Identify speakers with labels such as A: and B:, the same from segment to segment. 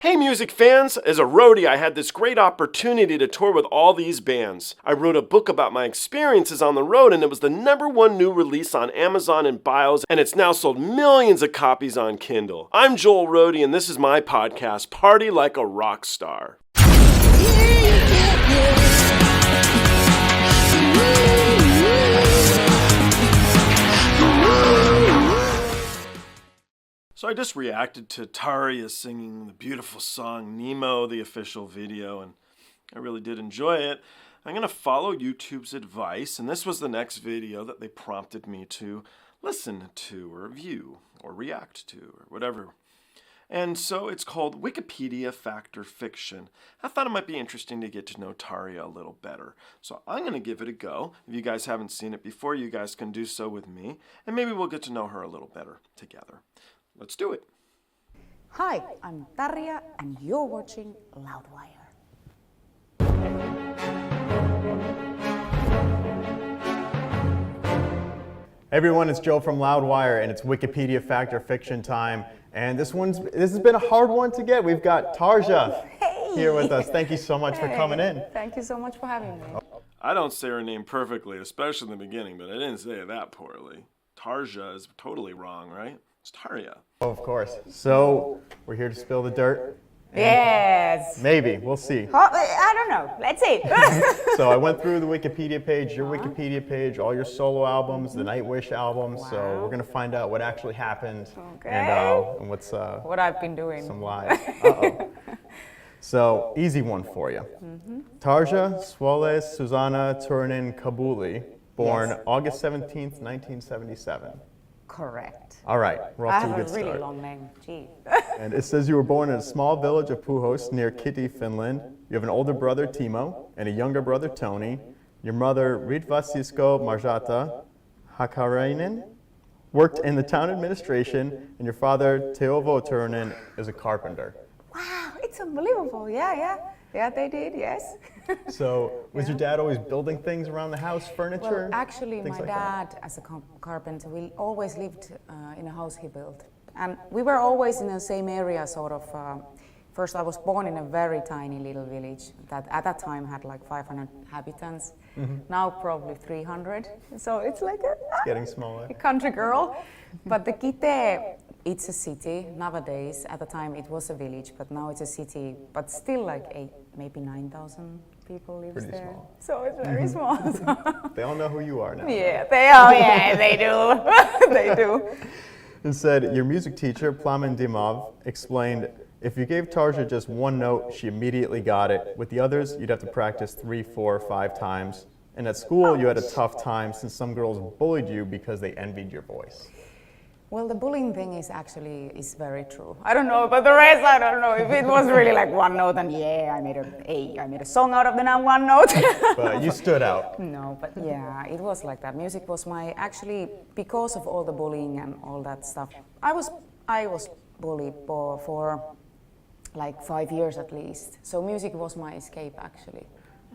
A: Hey music fans! As a roadie, I had this great opportunity to tour with all these bands. I wrote a book about my experiences on the road, and it was the #1 new release on Amazon and Bios, and it's now sold millions of copies on Kindle. I'm Joel Roadie, and this is my podcast, Party Like a Rock Star. So I just reacted to Tarja singing the beautiful song Nemo, the official video, and I really did enjoy it. I'm going to follow YouTube's advice, and this was the next video that they prompted me to listen to or view or react to or whatever. And so it's called Wikipedia Fact or Fiction. I thought it might be interesting to get to know Tarja a little better. So I'm going to give it a go. If you guys haven't seen it before, you guys can do so with me, and maybe we'll get to know her a little better together. Let's do it.
B: Hi, I'm Tarja, and you're watching Loudwire.
C: Hey everyone, it's Joe from Loudwire, and it's Wikipedia Fact or Fiction time. And this has been a hard one to get. We've got Tarja here with us. Thank you so much for coming in.
B: Thank you so much for having me.
A: I don't say her name perfectly, especially in the beginning, but I didn't say it that poorly. Tarja is totally wrong, right? It's Tarja.
C: Oh, of course. So we're here to spill the dirt.
B: Yes.
C: Maybe, we'll see.
B: I don't know. Let's see.
C: So I went through the Wikipedia page, your Wikipedia page, all your solo albums, the Nightwish albums.
B: Wow.
C: So we're gonna find out what actually happened and what's
B: what I've been doing.
C: some lies. So easy one for you. Tarja Turunen Turunen Kabuli, born August 17th, 1977.
B: Correct.
C: All right, we're off to a good
B: I have a
C: start.
B: really long name. Gee.
C: And it says you were born in a small village of Puhos near Kitty, Finland. You have an older brother, Timo, and a younger brother, Tony. Your mother, Ritva Sisko Marjata Hakarainen, worked in the town administration, and your father, Teovo Turunen, is a carpenter.
B: Wow, it's unbelievable. Yeah, they did, yes.
C: So was your dad always building things around the house, furniture?
B: Well, actually, my
C: like
B: dad, as a carpenter, we always lived in a house he built. And we were always in the same area, sort of. First, I was born in a very tiny little village that at that time had like 500 inhabitants. Now probably 300. So it's like
C: Getting smaller.
B: a country girl. But the Kite, it's a city nowadays. At the time, it was a village, but now it's a city. But still, like maybe 9,000 people lives
C: Pretty
B: there.
C: small.
B: So it's very small.
C: They all know who you are now.
B: Yeah, they do. They do.
C: And said, your music teacher, Plamen Dimov, explained, if you gave Tarja just one note, she immediately got it. With the others, you'd have to practice 3, 4, 5 times. And at school, you had a tough time since some girls bullied you because they envied your voice.
B: Well, the bullying thing is very true. I don't know about the rest. I don't know if it was really like one note and I made a song out of the one note.
C: But you stood out.
B: No, but yeah, it was like that. Music was because of all the bullying and all that stuff. I was bullied for like 5 years at least. So music was my escape actually.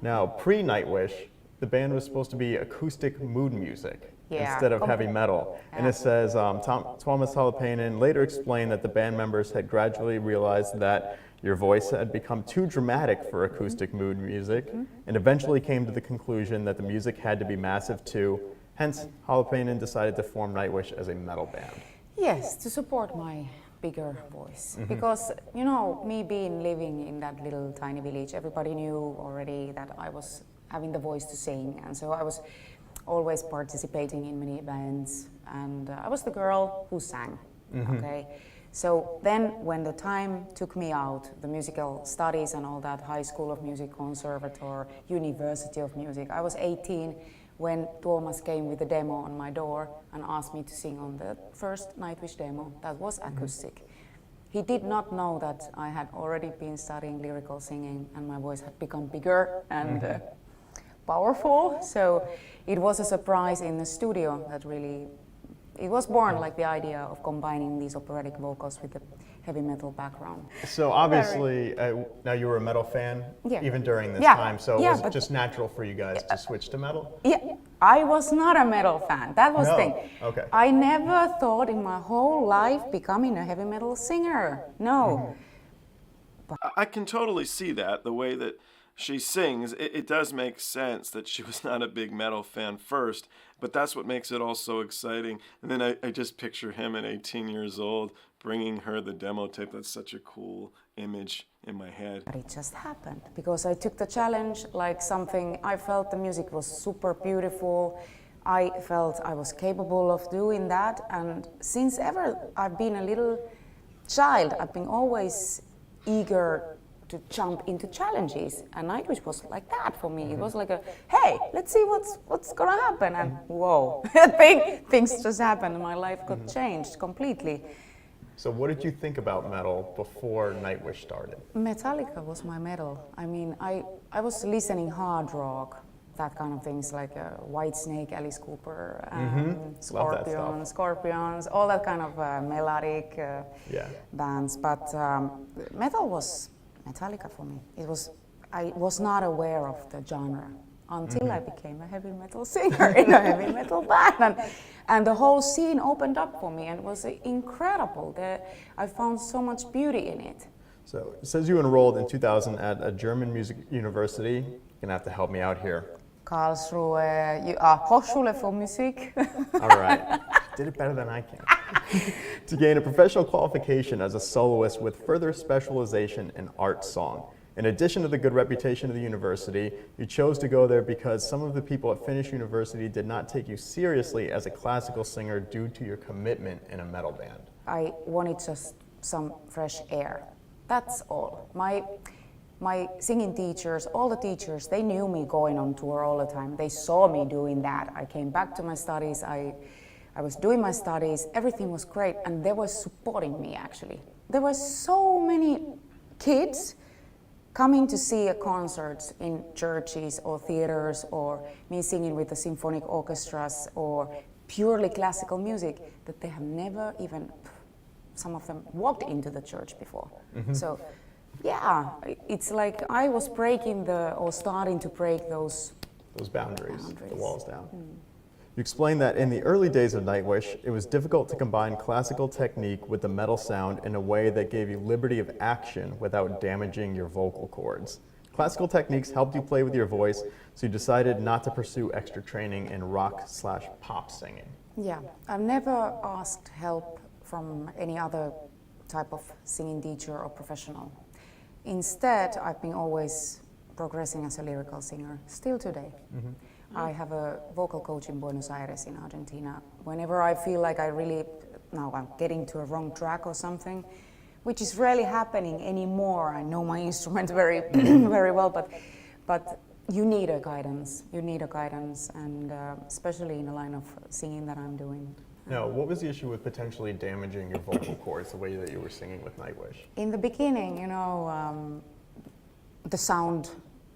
C: Now, pre-Nightwish, the band was supposed to be acoustic mood music instead of heavy metal. And it says Thomas Holopainen later explained that the band members had gradually realized that your voice had become too dramatic for acoustic mood music, and eventually came to the conclusion that the music had to be massive too. Hence, Holopainen decided to form Nightwish as a metal band.
B: Yes, to support my bigger voice. Because, me living in that little tiny village, everybody knew already that I was having the voice to sing, and so I was always participating in many events, and I was the girl who sang, okay? So then when the time took me out, the musical studies and all that, High School of Music, Conservatoire, University of Music, I was 18 when Tuomas came with a demo on my door and asked me to sing on the first Nightwish demo that was acoustic. He did not know that I had already been studying lyrical singing and my voice had become bigger and powerful. So it was a surprise in the studio that really, it was born like the idea of combining these operatic vocals with the heavy metal background.
C: So obviously, now you were a metal fan even during this time, so it was just natural for you guys to switch to metal?
B: Yeah, I was not a metal fan, that was the thing.
C: Okay.
B: I never thought in my whole life becoming a heavy metal singer, no.
A: I can totally see that, the way that she sings. It does make sense that she was not a big metal fan first, but that's what makes it all so exciting. And then I just picture him at 18 years old bringing her the demo tape. That's such a cool image in my head.
B: But it just happened because I took the challenge like something. I felt the music was super beautiful. I felt I was capable of doing that, and since ever I've been a little child, I've been always eager to jump into challenges, and Nightwish was like that for me. It was like a, hey, let's see what's gonna happen, and whoa, big things just happened, and my life got changed completely.
C: So what did you think about metal before Nightwish started?
B: Metallica was my metal. I mean, I was listening hard rock, that kind of things like Whitesnake, Alice Cooper, Scorpions, all that kind of melodic bands. But metal was Metallica for me. I was not aware of the genre until I became a heavy metal singer in a heavy metal band. And the whole scene opened up for me, and it was incredible. I found so much beauty in it.
C: So it says you enrolled in 2000 at a German music university. You're gonna have to help me out here.
B: Karlsruhe, Hochschule für Musik.
C: All right, did it better than I can. To gain a professional qualification as a soloist with further specialization in art song. In addition to the good reputation of the university, you chose to go there because some of the people at Finnish University did not take you seriously as a classical singer due to your commitment in a metal band.
B: I wanted just some fresh air. That's all. My singing teachers, all the teachers, they knew me going on tour all the time. They saw me doing that. I came back to my studies. I was doing my studies. Everything was great, and they were supporting me, actually. There were so many kids coming to see concerts in churches or theaters, or me singing with the symphonic orchestras or purely classical music, that they have never even, some of them, walked into the church before. So yeah, it's like I was starting to break those
C: boundaries, the walls down. You explained that in the early days of Nightwish, it was difficult to combine classical technique with the metal sound in a way that gave you liberty of action without damaging your vocal cords. Classical techniques helped you play with your voice, so you decided not to pursue extra training in rock/pop singing.
B: Yeah, I've never asked help from any other type of singing teacher or professional. Instead, I've been always progressing as a lyrical singer, still today. I have a vocal coach in Buenos Aires in Argentina. Whenever I feel like I'm getting to a wrong track or something, which is rarely happening anymore. I know my instrument very, very well, but you need a guidance. You need a guidance, and especially in the line of singing that I'm doing.
C: Now, what was the issue with potentially damaging your vocal cords the way that you were singing with Nightwish?
B: In the beginning, the sound,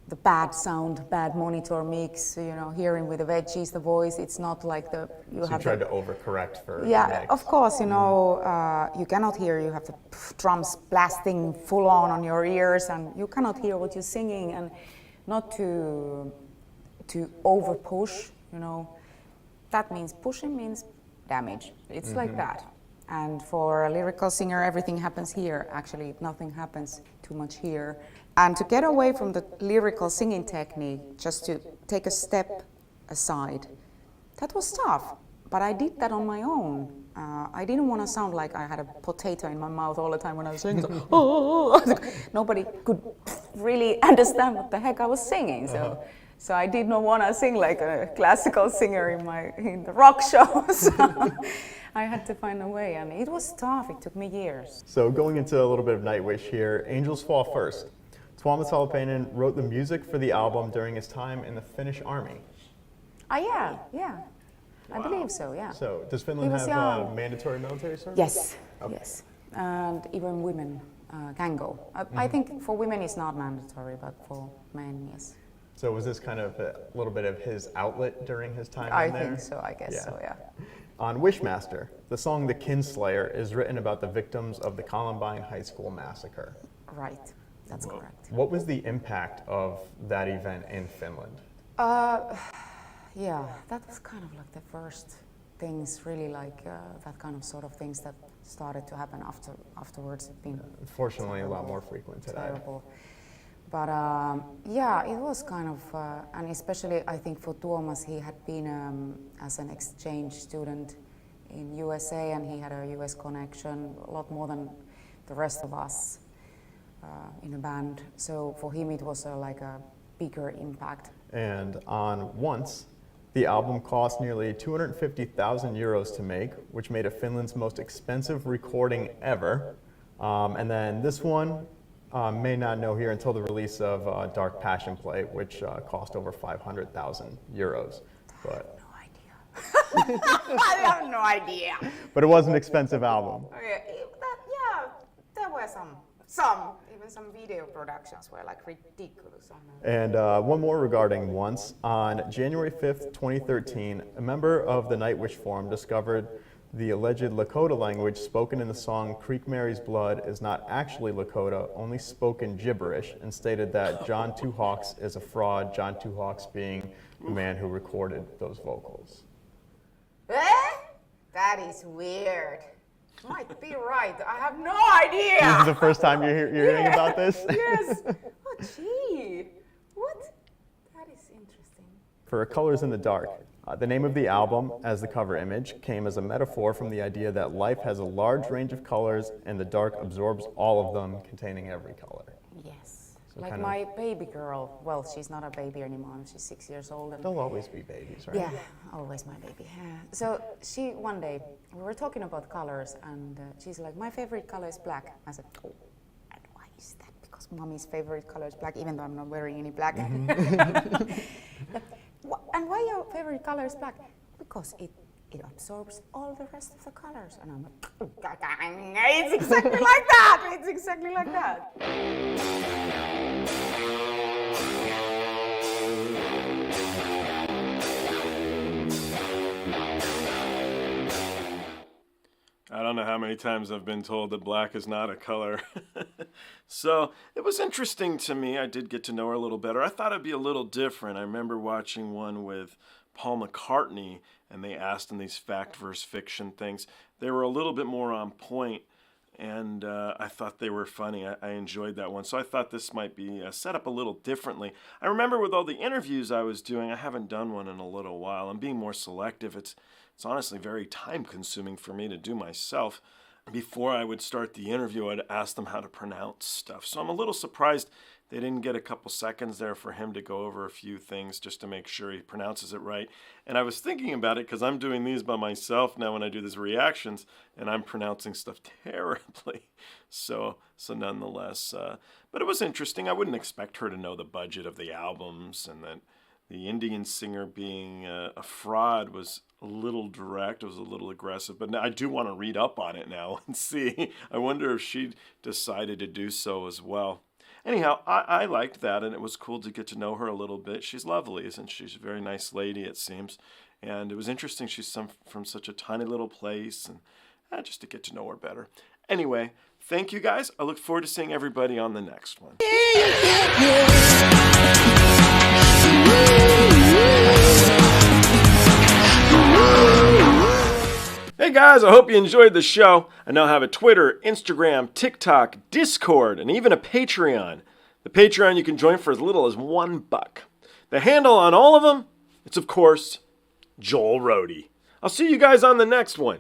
B: the bad sound, bad monitor mix, hearing with the veggies, the voice, it's not like you
C: tried to overcorrect for
B: Yeah,
C: the mix.
B: of course, you cannot hear, you have the drums blasting full on your ears, and you cannot hear what you're singing, and not to over push, That means pushing means damage. It's like that. And for a lyrical singer, everything happens here. Actually, nothing happens too much here. And to get away from the lyrical singing technique, just to take a step aside, that was tough. But I did that on my own. I didn't want to sound like I had a potato in my mouth all the time when I was singing. Nobody could really understand what the heck I was singing. So I did not want to sing like a classical singer in the rock shows. I had to find a way, and it was tough. It took me years.
C: So going into a little bit of Nightwish here, Angels Fall First. Tuomas Holopainen wrote the music for the album during his time in the Finnish army.
B: Yeah.
C: Wow.
B: I believe so, yeah.
C: So does Finland have mandatory military service?
B: Yes,
C: okay.
B: Yes. And even women can go. I think for women it's not mandatory, but for men, yes.
C: So was this kind of a little bit of his outlet during his time
B: I
C: in there?
B: think so, I guess so, yeah.
C: On Wishmaster, the song The Kinslayer is written about the victims of the Columbine High School massacre.
B: Right, that's correct.
C: What was the impact of that event in Finland?
B: Yeah, that was kind of like the first things, really like that kind of sort of things that started to happen afterwards. It's been
C: Unfortunately, a lot more frequent today.
B: terrible. But yeah, it was kind of, and especially I think for Tuomas, he had been as an exchange student in USA, and he had a US connection, a lot more than the rest of us in the band. So for him, it was like a bigger impact.
C: And on Once, the album cost nearly 250,000 euros to make, which made it Finland's most expensive recording ever. And then this one may not know here until the release of Dark Passion Play, which cost over 500,000 euros. But
B: I have no idea.
C: But it was an expensive album.
B: Okay, there were some, even some video productions were like ridiculous.
C: And one more regarding Once. On January 5th, 2013, a member of the Nightwish forum discovered the alleged Lakota language spoken in the song Creek Mary's Blood is not actually Lakota, only spoken gibberish, and stated that John Two Hawks is a fraud, John Two Hawks being the man who recorded those vocals.
B: That is weird. Might be right. I have no idea.
C: This is the first time you're hearing about this?
B: Yes. Oh, gee. What? That is interesting.
C: For Colors in the Dark, the name of the album, as the cover image, came as a metaphor from the idea that life has a large range of colors and the dark absorbs all of them, containing every color.
B: Yes.
C: So
B: like my baby girl, well, she's not a baby anymore, she's 6 years old. And
C: they'll always be babies, right?
B: yeah, always my baby. So she, one day, we were talking about colors, and she's like, my favorite color is black. I said, oh, and why is that? Because mommy's favorite color is black, even though I'm not wearing any black. And why your favorite color is black? Because it absorbs all the rest of the colors. And I'm like, it's exactly like that. It's exactly like that.
A: I don't know how many times I've been told that black is not a color. So it was interesting to me. I did get to know her a little better. I thought it'd be a little different. I remember watching one with Paul McCartney, and they asked him these fact versus fiction things. They were a little bit more on point, and I thought they were funny. I enjoyed that one. So I thought this might be set up a little differently. I remember with all the interviews I was doing, I haven't done one in a little while. I'm being more selective. It's honestly very time-consuming for me to do myself. Before I would start the interview, I'd ask them how to pronounce stuff. So I'm a little surprised they didn't get a couple seconds there for him to go over a few things just to make sure he pronounces it right. And I was thinking about it because I'm doing these by myself now when I do these reactions, and I'm pronouncing stuff terribly. So nonetheless, but it was interesting. I wouldn't expect her to know the budget of the albums, and that the Indian singer being a fraud was a little direct. It was a little aggressive. But I do want to read up on it now and see. I wonder if she decided to do so as well. Anyhow, I liked that, and it was cool to get to know her a little bit. She's lovely, isn't she? She's a very nice lady, it seems. And it was interesting. She's from such a tiny little place, and just to get to know her better. Anyway, thank you guys. I look forward to seeing everybody on the next one. Hey guys, I hope you enjoyed the show. I now have a Twitter, Instagram, TikTok, Discord, and even a Patreon. The Patreon you can join for as little as $1. The handle on all of them, it's of course, Joel Roadie. I'll see you guys on the next one.